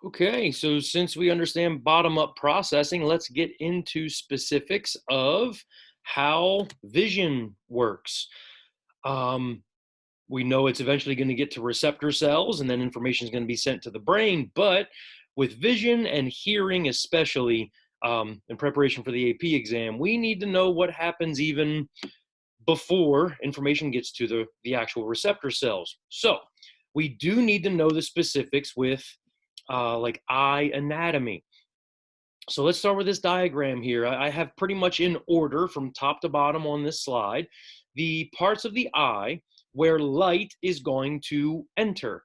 Okay, so since we understand bottom-up processing, let's get into specifics of how vision works. Um, we know it's eventually going to get to receptor cells, and then information is going to be sent to the brain. But with vision and hearing, especially in preparation for the AP exam, we need to know what happens even before information gets to the actual receptor cells. So we do need to know the specifics with like eye anatomy. So let's start with this diagram here. I have pretty much in order from top to bottom on this slide, the parts of the eye where light is going to enter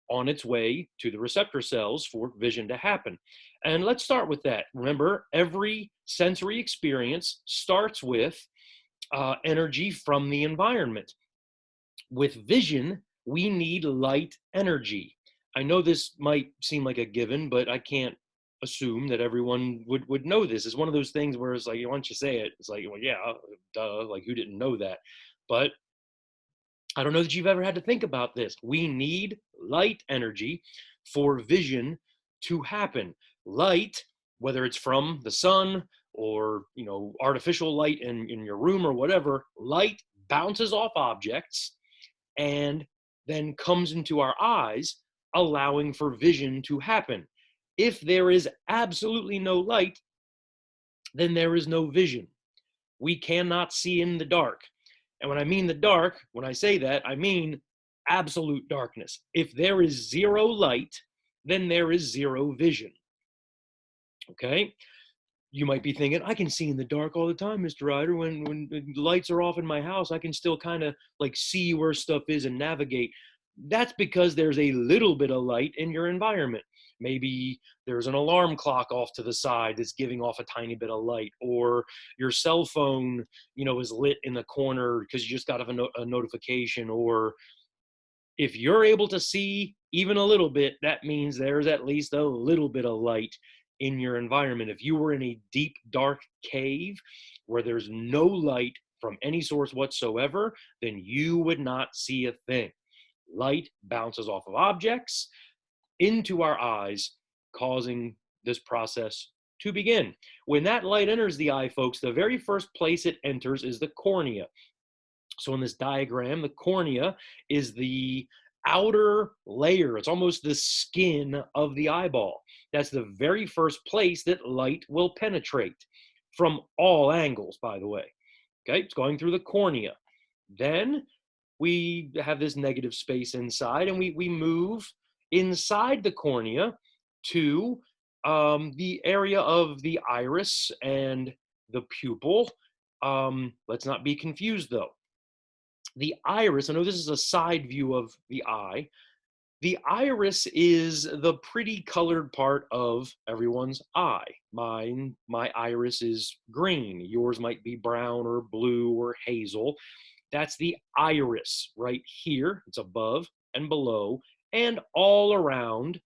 on its way to the receptor cells for vision to happen. And let's start with that. Remember, every sensory experience starts with energy from the environment. With vision, we need light energy. I know this might seem like a given, but I can't assume that everyone would know this. It's one of those things where it's like, once you say it, it's like, well, yeah, duh, like who didn't know that? But I don't know that you've ever had to think about this. We need light energy for vision to happen. Light, whether it's from the sun or artificial light in your room or whatever, light bounces off objects and then comes into our eyes, allowing for vision to happen. If there is absolutely no light, then there is no vision. We cannot see in the dark. And when I mean the dark, when I say that, I mean absolute darkness. If there is zero light, then there is zero vision. Okay? You might be thinking, I can see in the dark all the time, Mr. Ryder. When the lights are off in my house, I can still kind of like see where stuff is and navigate. That's because there's a little bit of light in your environment. Maybe there's an alarm clock off to the side that's giving off a tiny bit of light, or your cell phone, is lit in the corner because you just got a notification. Or if you're able to see even a little bit, that means there's at least a little bit of light in your environment. If you were in a deep, dark cave where there's no light from any source whatsoever, then you would not see a thing. Light bounces off of objects into our eyes, causing this process to begin. When that light enters the eye, folks, the very first place it enters is the cornea. So in this diagram, the cornea is the outer layer. It's almost the skin of the eyeball. That's the very first place that light will penetrate from all angles, by the way. Okay, it's going through the cornea. Then we have this negative space inside, and we move inside the cornea to the area of the iris and the pupil. Let's not be confused, though. The iris, I know this is a side view of the eye. The iris is the pretty colored part of everyone's eye. My iris is green. Yours might be brown or blue or hazel. That's the iris right here. It's above and below and all around.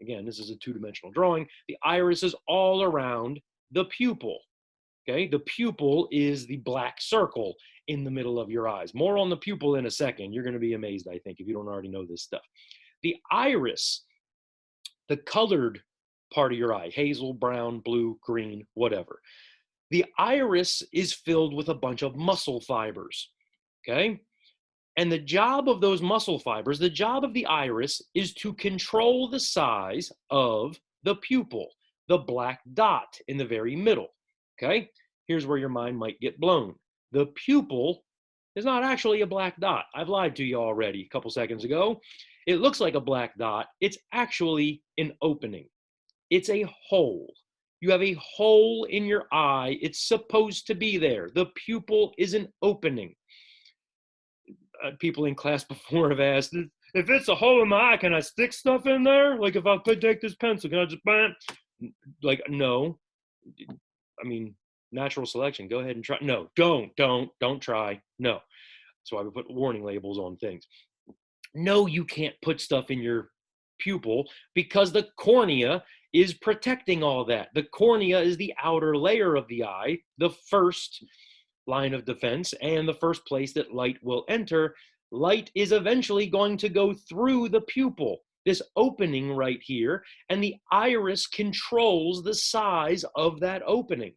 Again, this is a two-dimensional drawing. The iris is all around the pupil. Okay, the pupil is the black circle in the middle of your eyes. More on the pupil in a second. You're going to be amazed, I think, if you don't already know this stuff. The iris, the colored part of your eye, hazel, brown, blue, green, whatever. The iris is filled with a bunch of muscle fibers. Okay, and the job of those muscle fibers, the job of the iris is to control the size of the pupil, the black dot in the very middle. Okay, here's where your mind might get blown. The pupil is not actually a black dot. I've lied to you already a couple seconds ago. It looks like a black dot. It's actually an opening. It's a hole. You have a hole in your eye. It's supposed to be there. The pupil is an opening. People in class before have asked, if it's a hole in my eye, can I stick stuff in there? Like if I take this pencil, can I just bam? Like, no. I mean, natural selection. Go ahead and try. No, don't try. No. That's why we put warning labels on things. No, you can't put stuff in your pupil because the cornea is protecting all that. The cornea is the outer layer of the eye, the first line of defense, and the first place that light will enter. Light is eventually going to go through the pupil. this opening right here, and the iris controls the size of that opening.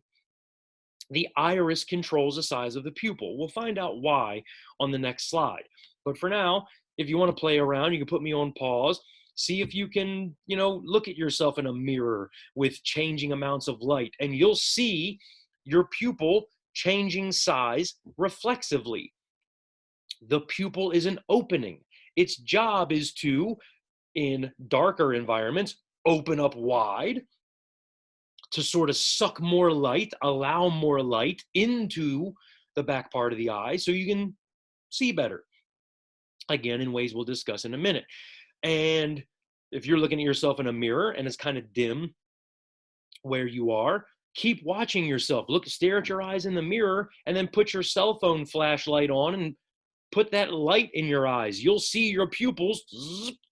The iris controls the size of the pupil. We'll find out why on the next slide. But for now, if you want to play around, you can put me on pause. See if you can, look at yourself in a mirror with changing amounts of light, and you'll see your pupil changing size reflexively. The pupil is an opening. Its job is to, in darker environments, open up wide to sort of suck more light, allow more light into the back part of the eye so you can see better. Again, in ways we'll discuss in a minute. And if you're looking at yourself in a mirror and it's kind of dim where you are, keep watching yourself. Stare at your eyes in the mirror, and then put your cell phone flashlight on and put that light in your eyes. You'll see your pupils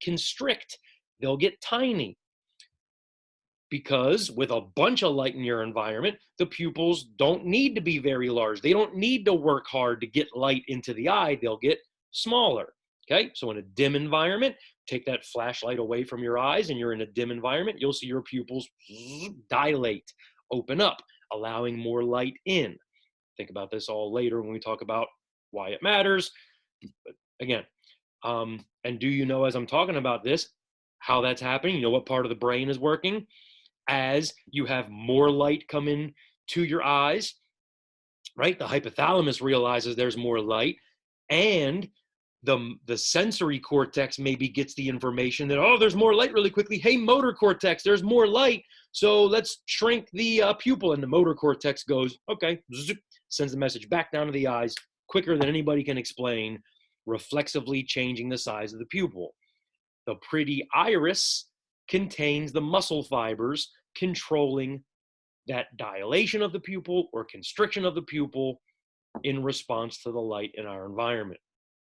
constrict. They'll get tiny. Because with a bunch of light in your environment, the pupils don't need to be very large. They don't need to work hard to get light into the eye. They'll get smaller. Okay, so in a dim environment, take that flashlight away from your eyes and you're in a dim environment, you'll see your pupils dilate, open up, allowing more light in. Think about this all later when we talk about why it matters. But again, and do you know, as I'm talking about this, how that's happening? You know what part of the brain is working? As you have more light come in to your eyes, right? The hypothalamus realizes there's more light, and the sensory cortex maybe gets the information that, oh, there's more light really quickly. Hey, motor cortex, there's more light. So let's shrink the pupil. And the motor cortex goes, okay, sends the message back down to the eyes quicker than anybody can explain, reflexively changing the size of the pupil. The pretty iris contains the muscle fibers controlling that dilation of the pupil or constriction of the pupil in response to the light in our environment.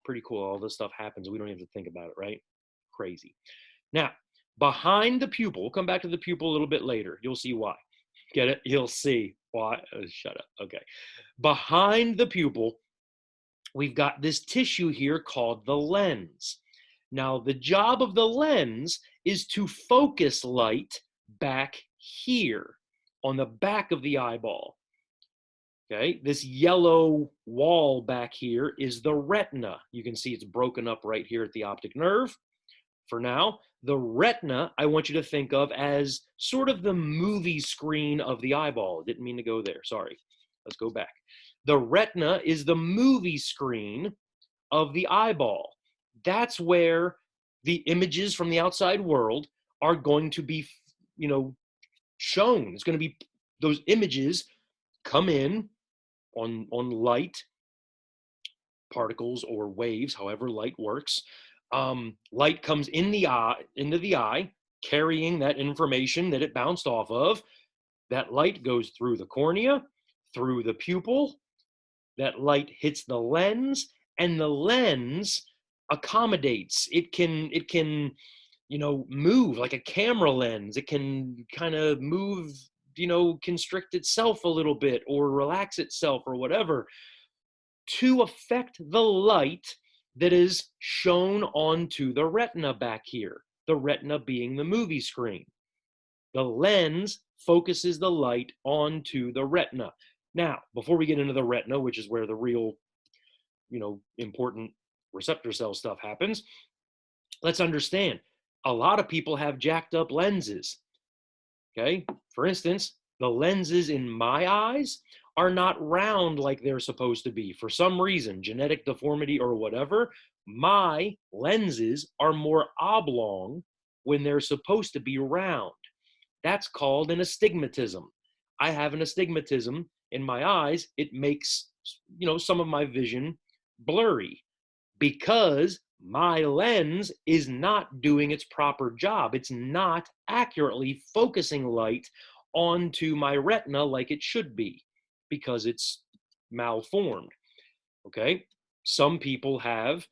Pretty cool. All this stuff happens. We don't have to think about it, right? Crazy. Now, behind the pupil, we'll come back to the pupil a little bit later. You'll see why. Get it? You'll see why. Shut up. Okay. Behind the pupil, we've got this tissue here called the lens. Now, the job of the lens is to focus light back here on the back of the eyeball. Okay, this yellow wall back here is the retina. You can see it's broken up right here at the optic nerve. For now, the retina, I want you to think of as sort of the movie screen of the eyeball. Didn't mean to go there, sorry. Let's go back. The retina is the movie screen of the eyeball. That's where the images from the outside world are going to be, shown. It's going to be, those images come in on light particles or waves, however light works. Light comes in the eye, into the eye, carrying that information that it bounced off of. That light goes through the cornea, through the pupil. That light hits the lens, and the lens accommodates. It can move like a camera lens. It can kind of move, constrict itself a little bit or relax itself or whatever to affect the light that is shown onto the retina back here, the retina being the movie screen. The lens focuses the light onto the retina. Now, before we get into the retina, which is where the real, important receptor cell stuff happens, let's understand, a lot of people have jacked up lenses. Okay, for instance, the lenses in my eyes are not round like they're supposed to be. For some reason, genetic deformity or whatever, my lenses are more oblong when they're supposed to be round. That's called an astigmatism. I have an astigmatism in my eyes. It makes, some of my vision blurry because my lens is not doing its proper job. It's not accurately focusing light onto my retina like it should be because it's malformed. Okay, some people have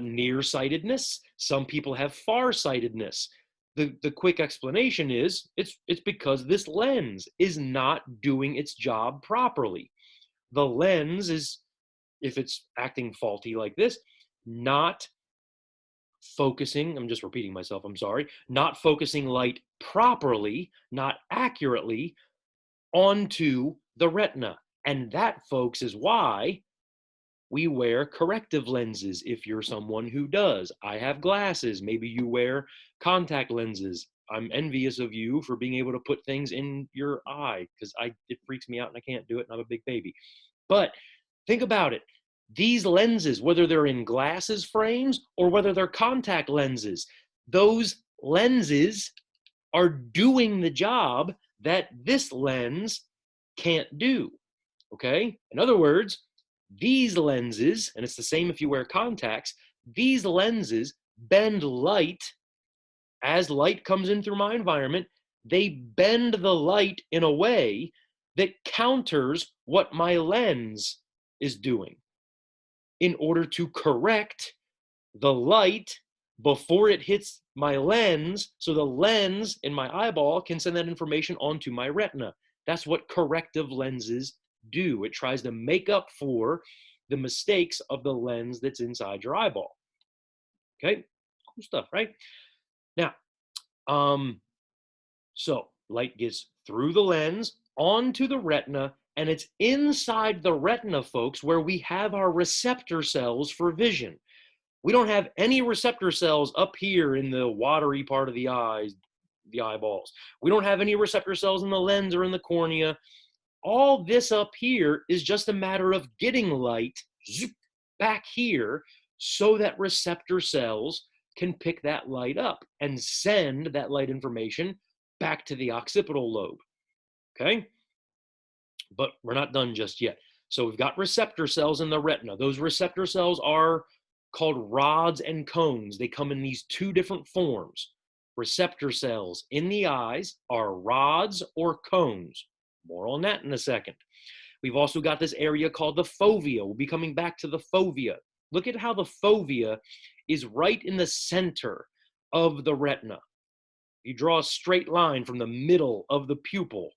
nearsightedness. Some people have farsightedness. The quick explanation is it's because this lens is not doing its job properly. The lens is, if it's acting faulty like this, not focusing, I'm just repeating myself, I'm sorry, not focusing light properly, not accurately onto the retina. And that, folks, is why we wear corrective lenses if you're someone who does. I have glasses. Maybe you wear contact lenses. I'm envious of you for being able to put things in your eye because it freaks me out and I can't do it and I'm a big baby. But think about it. These lenses, whether they're in glasses frames or whether they're contact lenses, those lenses are doing the job that this lens can't do. Okay? In other words, these lenses, and it's the same if you wear contacts, these lenses bend light. As light comes in through my environment, they bend the light in a way that counters what my lens is doing in order to correct the light before it hits my lens, so the lens in my eyeball can send that information onto my retina. That's what corrective lenses do. It tries to make up for the mistakes of the lens that's inside your eyeball. Okay, cool stuff, right? Now, so light gets through the lens onto the retina, and it's inside the retina, folks, where we have our receptor cells for vision. We don't have any receptor cells up here in the watery part of the eyes, the eyeballs. We don't have any receptor cells in the lens or in the cornea. All this up here is just a matter of getting light back here so that receptor cells can pick that light up and send that light information back to the occipital lobe. Okay? But we're not done just yet. So we've got receptor cells in the retina. Those receptor cells are called rods and cones. They come in these two different forms. Receptor cells in the eyes are rods or cones. More on that in a second. We've also got this area called the fovea. We'll be coming back to the fovea. Look at how the fovea is right in the center of the retina. You draw a straight line from the middle of the pupil.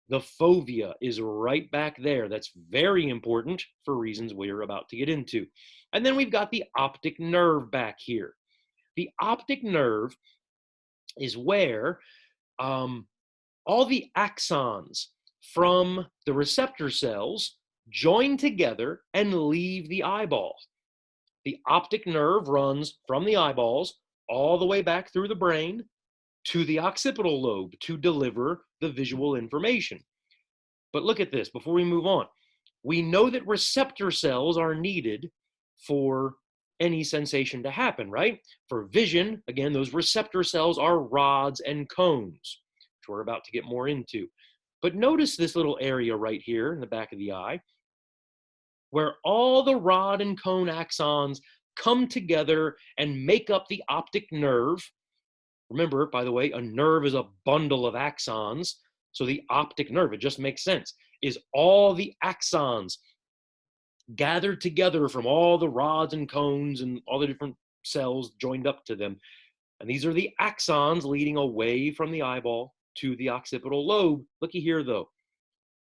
The fovea is right back there. That's very important for reasons we're about to get into. And then we've got the optic nerve back here. The optic nerve is where all the axons from the receptor cells join together and leave the eyeball. The optic nerve runs from the eyeballs all the way back through the brain to the occipital lobe to deliver the visual information. But look at this before we move on. We know that receptor cells are needed for any sensation to happen, right? For vision, again, those receptor cells are rods and cones, which we're about to get more into. But notice this little area right here in the back of the eye, where all the rod and cone axons come together and make up the optic nerve. Remember, by the way, a nerve is a bundle of axons. So the optic nerve, it just makes sense, is all the axons gathered together from all the rods and cones and all the different cells joined up to them. And these are the axons leading away from the eyeball to the occipital lobe. Looky here, though.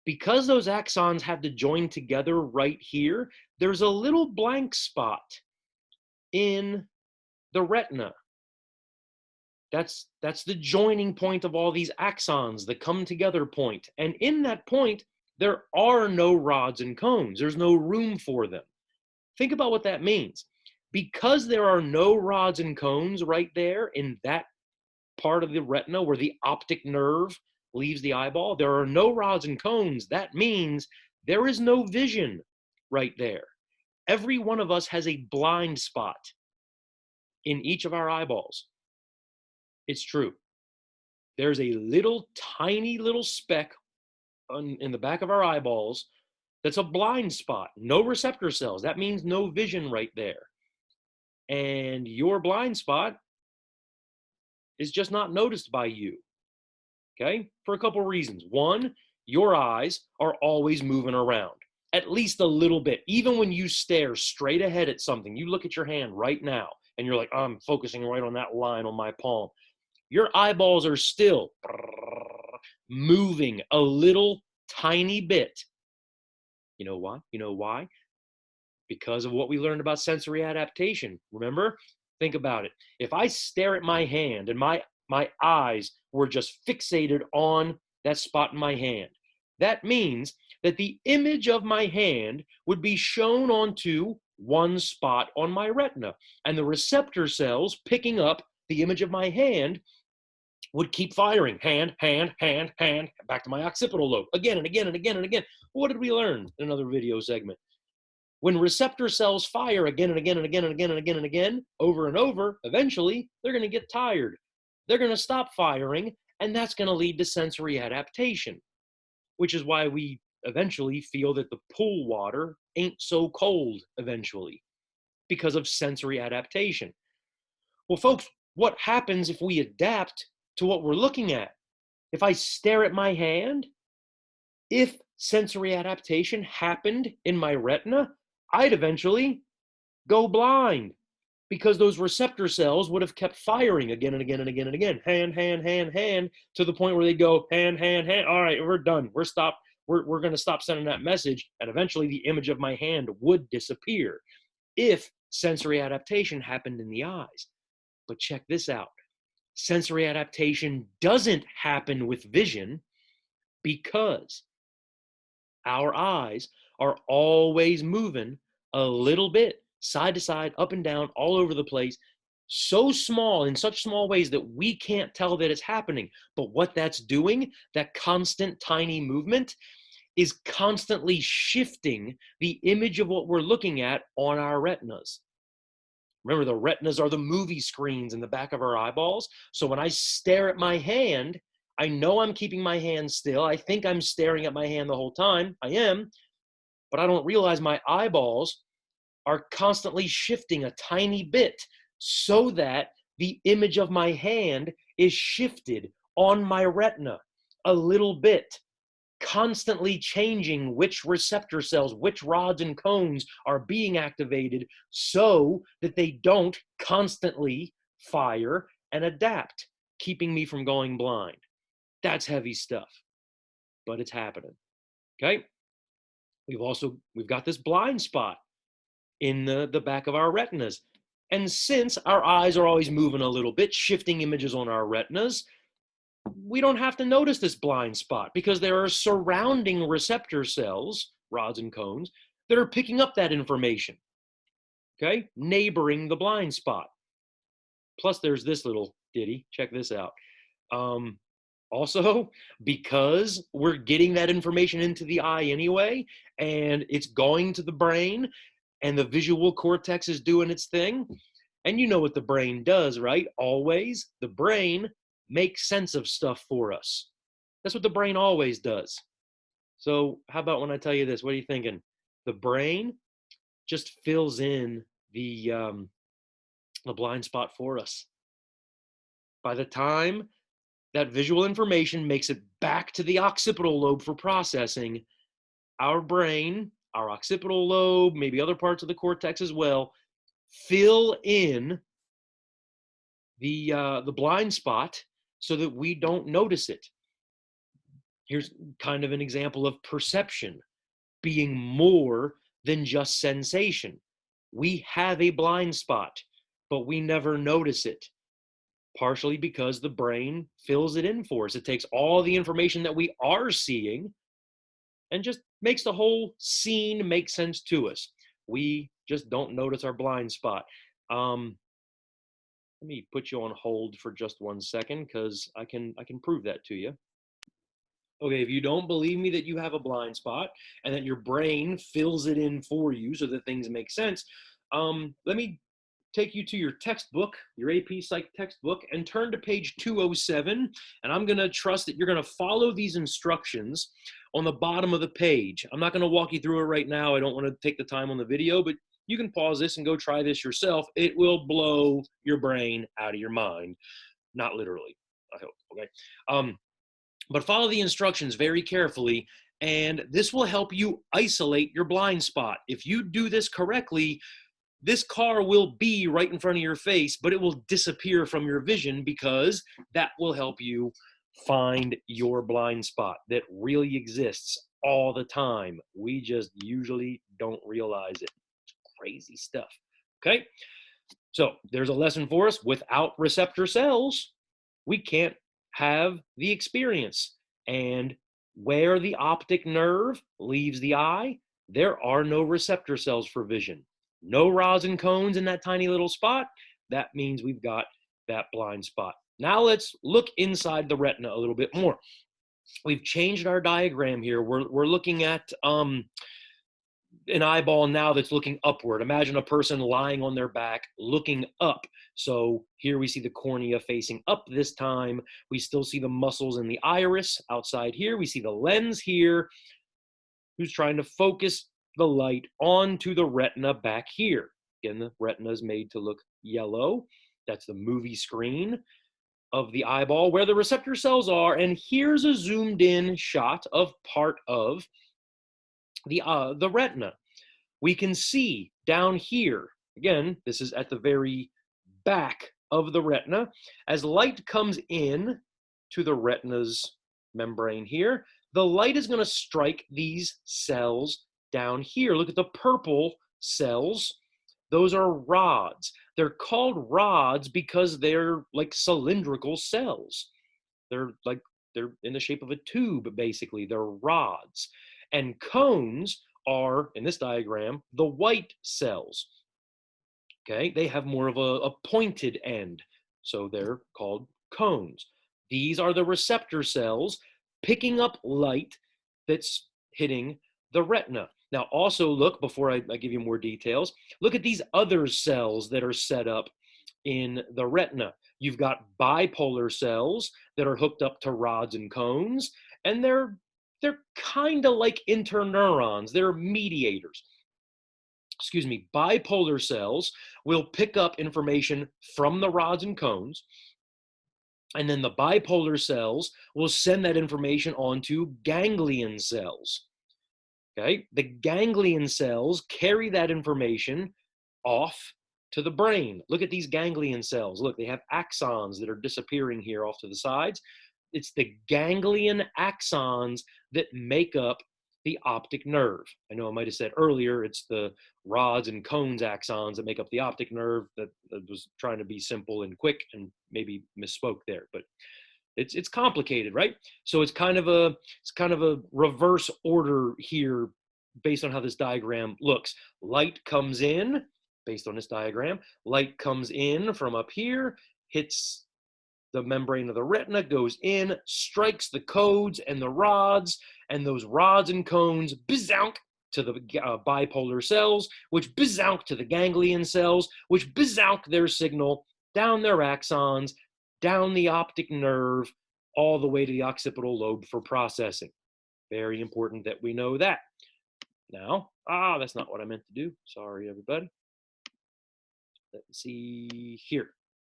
Because those axons have to join together right here, there's a little blank spot in the retina. That's the joining point of all these axons, the come together point. And in that point, there are no rods and cones. There's no room for them. Think about what that means. Because there are no rods and cones right there in that part of the retina where the optic nerve leaves the eyeball, there are no rods and cones. That means there is no vision right there. Every one of us has a blind spot in each of our eyeballs. It's true. There's a little tiny little speck in the back of our eyeballs that's a blind spot. No receptor cells. That means no vision right there. And your blind spot is just not noticed by you. Okay? For a couple reasons. One, your eyes are always moving around, at least a little bit. Even when you stare straight ahead at something, you look at your hand right now and you're like, I'm focusing right on that line on my palm. Your eyeballs are still moving a little tiny bit. You know why? You know why? Because of what we learned about sensory adaptation. Remember, Think about it. If I stare at my hand and my eyes were just fixated on that spot in my hand, that means that the image of my hand would be shown onto one spot on my retina. And the receptor cells picking up the image of my hand would keep firing. Hand, hand, hand, hand, back to my occipital lobe. Again and again and again and again. What did we learn in another video segment? When receptor cells fire again and again and again and again and again and again, over and over, eventually they're going to get tired. They're going to stop firing, and that's going to lead to sensory adaptation, which is why we eventually feel that the pool water ain't so cold eventually, because of sensory adaptation. Well, folks, what happens if we adapt to what we're looking at? If I stare at my hand, if sensory adaptation happened in my retina, I'd eventually go blind, because those receptor cells would have kept firing again and again and again and again. Hand, hand, hand, hand, to the point where they go hand, hand, hand. All right, we're done. We're stopped. We're going to stop sending that message. And eventually the image of my hand would disappear if sensory adaptation happened in the eyes. But check this out. Sensory adaptation doesn't happen with vision because our eyes are always moving a little bit, side to side, up and down, all over the place, so small, in such small ways that we can't tell that it's happening. But what that's doing, that constant tiny movement, is constantly shifting the image of what we're looking at on our retinas. Remember, the retinas are the movie screens in the back of our eyeballs. So when I stare at my hand, I know I'm keeping my hand still. I think I'm staring at my hand the whole time. I am, but I don't realize my eyeballs are constantly shifting a tiny bit so that the image of my hand is shifted on my retina a little bit, constantly changing which receptor cells, which rods and cones are being activated so that they don't constantly fire and adapt, keeping me from going blind. That's heavy stuff, but it's happening. Okay. We've got this blind spot in the back of our retinas. And since our eyes are always moving a little bit, shifting images on our retinas, we don't have to notice this blind spot because there are surrounding receptor cells, rods and cones, that are picking up that information, okay, neighboring the blind spot. Plus, there's this little ditty. Check this out. Also, because we're getting that information into the eye anyway, and it's going to the brain, and the visual cortex is doing its thing, and you know what the brain does, right? Always, the brain makes sense of stuff for us. That's what the brain always does. So how about when I tell you this? What are you thinking? The brain just fills in the blind spot for us. By the time that visual information makes it back to the occipital lobe for processing, our brain, our occipital lobe, maybe other parts of the cortex as well, fill in the blind spot so that we don't notice it. Here's kind of an example of perception being more than just sensation. We have a blind spot, but we never notice it, partially because the brain fills it in for us. It takes all the information that we are seeing and just makes the whole scene make sense to us. We just don't notice our blind spot. Let me put you on hold for just 1 second because I can prove that to you. Okay, if you don't believe me that you have a blind spot and that your brain fills it in for you so that things make sense, let me take you to your textbook, your AP Psych textbook, and turn to page 207. And I'm going to trust that you're going to follow these instructions on the bottom of the page. I'm not going to walk you through it right now. I don't want to take the time on the video, but you can pause this and go try this yourself. It will blow your brain out of your mind. Not literally, I hope, okay? But follow the instructions very carefully, and this will help you isolate your blind spot. If you do this correctly, this car will be right in front of your face, but it will disappear from your vision because that will help you find your blind spot that really exists all the time. We just usually don't realize it. It's crazy stuff, okay? So there's a lesson for us. Without receptor cells, we can't have the experience. And where the optic nerve leaves the eye, there are no receptor cells for vision. No rods and cones in that tiny little spot. That means we've got that blind spot. Now let's look inside the retina a little bit more. We've changed our diagram here. We're looking at an eyeball now that's looking upward. Imagine a person lying on their back looking up. So here we see the cornea facing up this time. We still see the muscles in the iris outside here. We see the lens here, who's trying to focus the light onto the retina back here. Again, the retina is made to look yellow. That's the movie screen of the eyeball where the receptor cells are. And here's a zoomed in shot of part of the retina. We can see down here, again, this is at the very back of the retina, as light comes in to the retina's membrane here, the light is going to strike these cells down here. Look at the purple cells. Those are rods. They're called rods because they're like cylindrical cells. They're in the shape of a tube, basically. They're rods. And cones are, in this diagram, the white cells. Okay, they have more of a pointed end, so they're called cones. These are the receptor cells picking up light that's hitting the retina. Now also look, before I give you more details, look at these other cells that are set up in the retina. You've got bipolar cells that are hooked up to rods and cones, and they're kind of like interneurons. They're mediators. Excuse me, bipolar cells will pick up information from the rods and cones, and then the bipolar cells will send that information on to ganglion cells. Okay, the ganglion cells carry that information off to the brain. Look at these ganglion cells. Look, they have axons that are disappearing here off to the sides. It's the ganglion axons that make up the optic nerve. I know I might have said earlier it's the rods and cones axons that make up the optic nerve. That was trying to be simple and quick and maybe misspoke there, but it's complicated, right? So it's kind of a reverse order here based on how this diagram looks. Light comes in based on this diagram. Light comes in from up here, hits the membrane of the retina, goes in, strikes the cones and the rods, and those rods and cones bizzounk to the bipolar cells, which bizzounk to the ganglion cells, which bizzounk their signal down their axons, down the optic nerve, all the way to the occipital lobe for processing. Very important that we know that. Now, that's not what I meant to do. Sorry, everybody. Let's see here.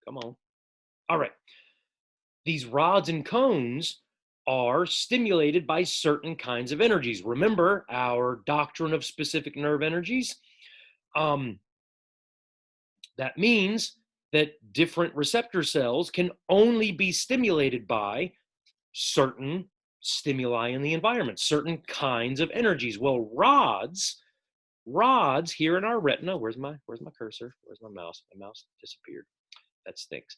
Come on. All right. These rods and cones are stimulated by certain kinds of energies. Remember our doctrine of specific nerve energies? That means that different receptor cells can only be stimulated by certain stimuli in the environment, certain kinds of energies. Well, rods here in our retina, where's my cursor? Where's my mouse? My mouse disappeared. That stinks.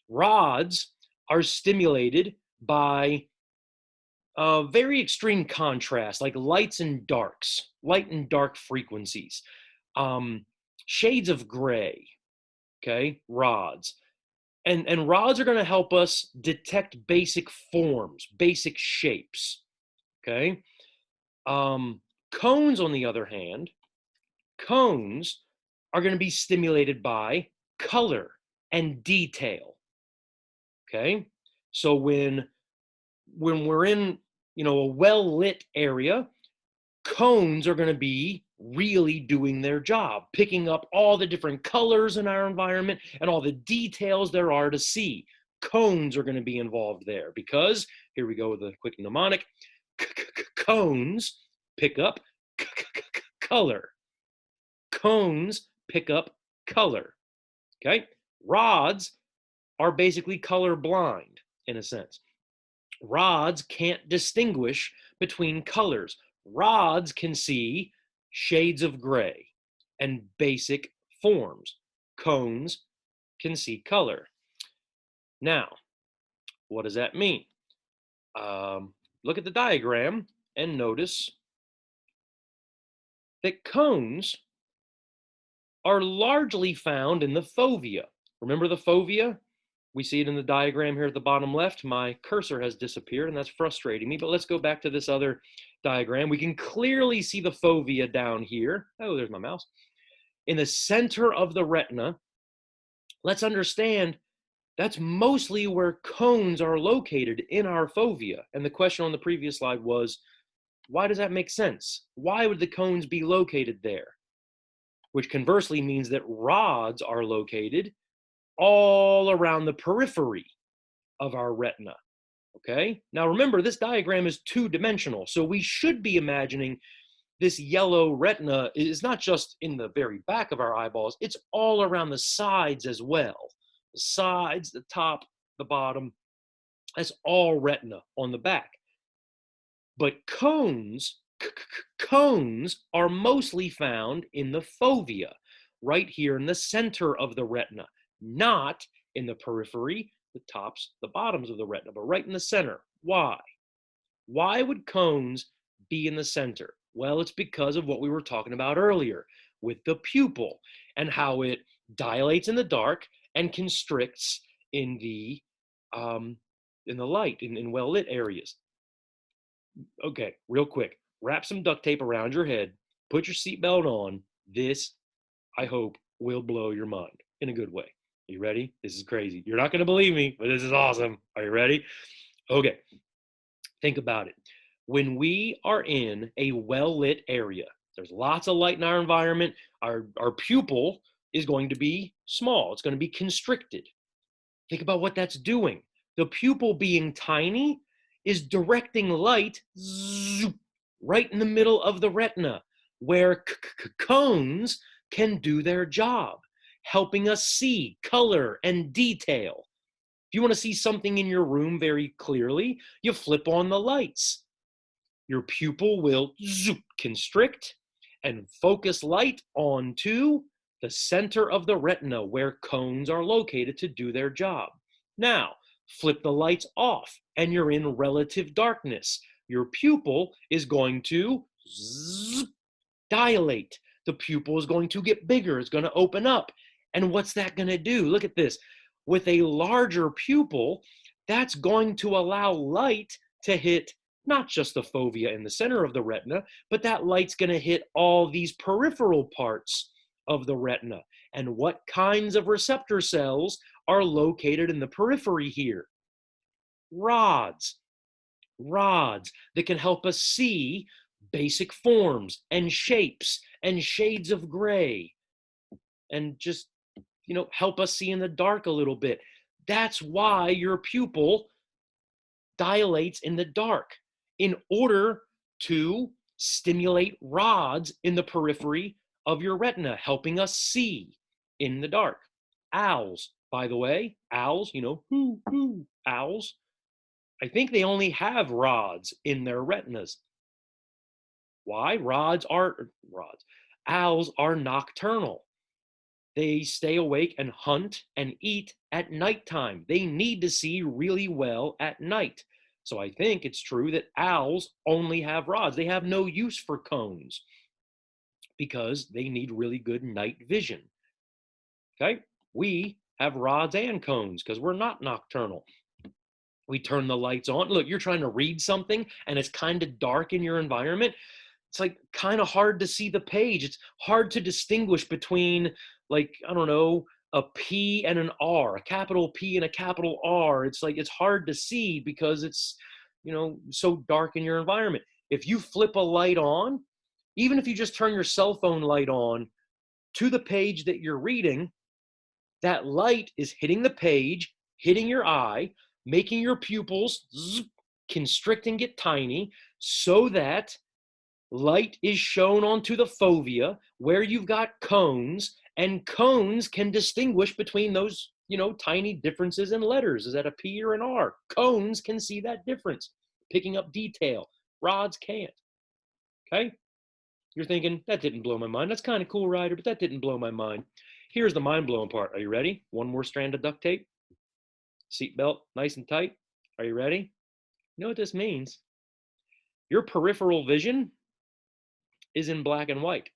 Rods are stimulated by very extreme contrast, like light and dark frequencies, shades of gray, okay, rods. And rods are going to help us detect basic forms, basic shapes, okay? Cones, on the other hand, cones are going to be stimulated by color and detail, okay? So when we're in, a well-lit area, cones are going to be really doing their job, picking up all the different colors in our environment and all the details there are to see. Cones are going to be involved there because, here we go with a quick mnemonic, cones pick up color. Cones pick up color, okay? Rods are basically color blind in a sense. Rods can't distinguish between colors. Rods can see shades of gray and basic forms. cones can see color. Now, what does that mean? Look at the diagram and notice that cones are largely found in the fovea. Remember the fovea? We see it in the diagram here at the bottom left. My cursor has disappeared, and that's frustrating me, but let's go back to this other diagram. We can clearly see the fovea down here. Oh, there's my mouse. In the center of the retina, let's understand that's mostly where cones are located in our fovea. And the question on the previous slide was, why does that make sense? Why would the cones be located there? Which conversely means that rods are located all around the periphery of our retina. Okay? Now remember, this diagram is two-dimensional, so we should be imagining this yellow retina is not just in the very back of our eyeballs, it's all around the sides as well. The sides, the top, the bottom, that's all retina on the back. But cones are mostly found in the fovea, right here in the center of the retina, not in the periphery, the tops, the bottoms of the retina, but right in the center. Why? Why would cones be in the center? Well, it's because of what we were talking about earlier with the pupil and how it dilates in the dark and constricts in the light, in well-lit areas. Okay, real quick, wrap some duct tape around your head, put your seatbelt on. This, I hope, will blow your mind in a good way. Are you ready? This is crazy. You're not going to believe me, but this is awesome. Are you ready? Okay, think about it. When we are in a well-lit area, there's lots of light in our environment, our pupil is going to be small. It's going to be constricted. Think about what that's doing. The pupil being tiny is directing light right in the middle of the retina, where cones can do their job, helping us see color and detail. If you want to see something in your room very clearly, you flip on the lights. Your pupil will constrict and focus light onto the center of the retina where cones are located to do their job. Now, flip the lights off and you're in relative darkness. Your pupil is going to dilate. The pupil is going to get bigger. It's going to open up. And what's that going to do? Look at this. With a larger pupil, that's going to allow light to hit not just the fovea in the center of the retina, but that light's going to hit all these peripheral parts of the retina. And what kinds of receptor cells are located in the periphery here? Rods. Rods that can help us see basic forms and shapes and shades of gray and just, help us see in the dark a little bit. That's why your pupil dilates in the dark, in order to stimulate rods in the periphery of your retina, helping us see in the dark. Owls, by the way, owls, owls, I think they only have rods in their retinas. Why? Owls are nocturnal. They stay awake and hunt and eat at nighttime. They need to see really well at night. So I think it's true that owls only have rods. They have no use for cones because they need really good night vision. Okay? We have rods and cones because we're not nocturnal. We turn the lights on. Look, you're trying to read something and it's kind of dark in your environment. It's like kind of hard to see the page. It's hard to distinguish between, like, I don't know, a P and an R, a capital P and a capital R. It's like it's hard to see because it's, so dark in your environment. If you flip a light on, even if you just turn your cell phone light on to the page that you're reading, that light is hitting the page, hitting your eye, making your pupils constrict and get tiny so that light is shown onto the fovea where you've got cones, and cones can distinguish between those, tiny differences in letters. Is that a P or an R? Cones can see that difference, picking up detail. Rods can't. Okay? You're thinking, that didn't blow my mind. That's kind of cool, Ryder, but that didn't blow my mind. Here's the mind-blowing part. Are you ready? One more strand of duct tape. Seatbelt nice and tight. Are you ready? You know what this means? Your peripheral vision is in black and white.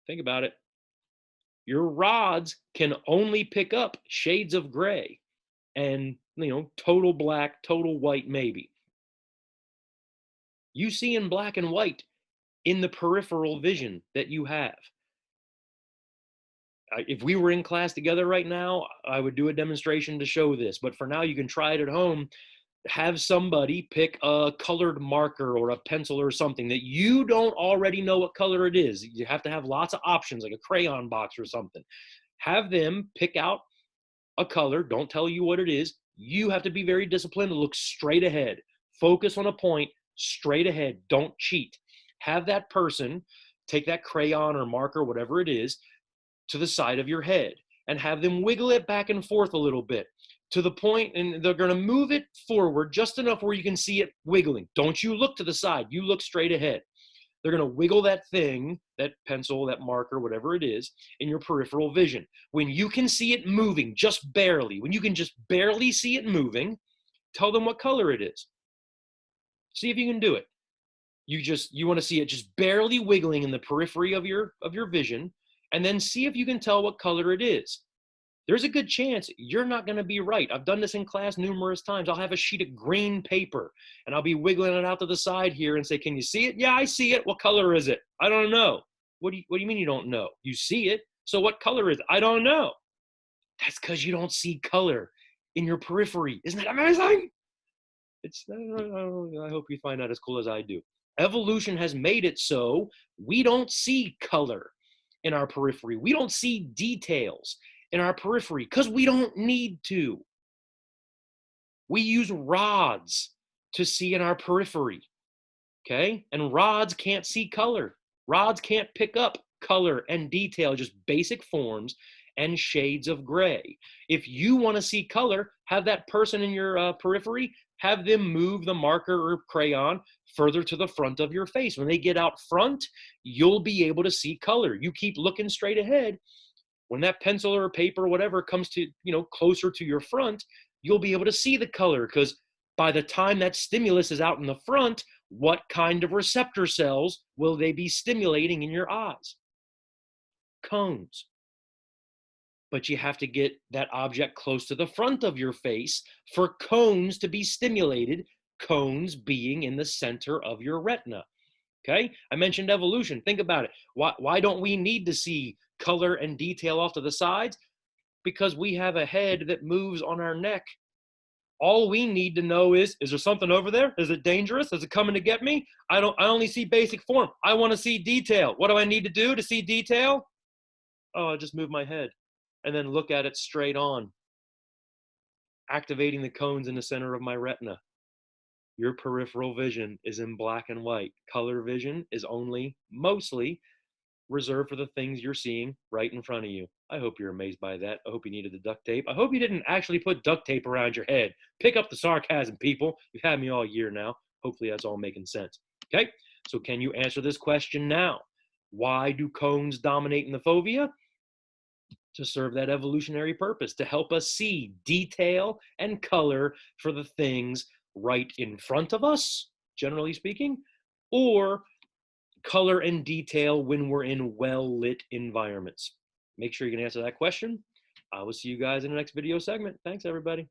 Think about it. Your rods can only pick up shades of gray and, total black, total white, maybe. You see in black and white in the peripheral vision that you have. If we were in class together right now, I would do a demonstration to show this, but for now you can try it at home. Have somebody pick a colored marker or a pencil or something that you don't already know what color it is. You have to have lots of options, like a crayon box or something. Have them pick out a color. Don't tell you what it is. You have to be very disciplined to look straight ahead. Focus on a point, straight ahead. Don't cheat. Have that person take that crayon or marker, whatever it is, to the side of your head and have them wiggle it back and forth a little bit to the point, and they're going to move it forward just enough where you can see it wiggling. Don't you look to the side. You look straight ahead. They're going to wiggle that thing, that pencil, that marker, whatever it is, in your peripheral vision. When you can see it moving, just barely, when you can just barely see it moving, tell them what color it is. See if you can do it. You want to see it just barely wiggling in the periphery of your vision, and then see if you can tell what color it is. There's a good chance you're not going to be right. I've done this in class numerous times. I'll have a sheet of green paper and I'll be wiggling it out to the side here and say, can you see it? Yeah, I see it. What color is it? I don't know. What do you mean you don't know? You see it. So what color is it? I don't know. That's because you don't see color in your periphery. Isn't that amazing? I hope you find that as cool as I do. Evolution has made it so we don't see color in our periphery. We don't see details in our periphery because we don't need to. We use rods to see in our periphery, okay? And rods can't see color. Rods can't pick up color and detail, just basic forms and shades of gray. If you want to see color, have that person in your periphery, have them move the marker or crayon further to the front of your face. When they get out front, you'll be able to see color. You keep looking straight ahead. When that pencil or paper or whatever comes to, closer to your front, you'll be able to see the color, because by the time that stimulus is out in the front, what kind of receptor cells will they be stimulating in your eyes? Cones. But you have to get that object close to the front of your face for cones to be stimulated, cones being in the center of your retina. Okay, I mentioned evolution. Think about it. Why don't we need to see color and detail off to the sides? Because we have a head that moves on our neck. All we need to know is there something over there? Is it dangerous? Is it coming to get me? I only see basic form. I want to see detail. What do I need to do to see detail? Oh, I just move my head and then look at it straight on, activating the cones in the center of my retina. Your peripheral vision is in black and white. Color vision is only mostly reserved for the things you're seeing right in front of you. I hope you're amazed by that. I hope you needed the duct tape. I hope you didn't actually put duct tape around your head. Pick up the sarcasm, people. You've had me all year now. Hopefully that's all making sense. Okay, so can you answer this question now? Why do cones dominate in the fovea? To serve that evolutionary purpose, to help us see detail and color for the things right in front of us, generally speaking, or color and detail when we're in well-lit environments. Make sure you can answer that question. I will see you guys in the next video segment. Thanks, everybody.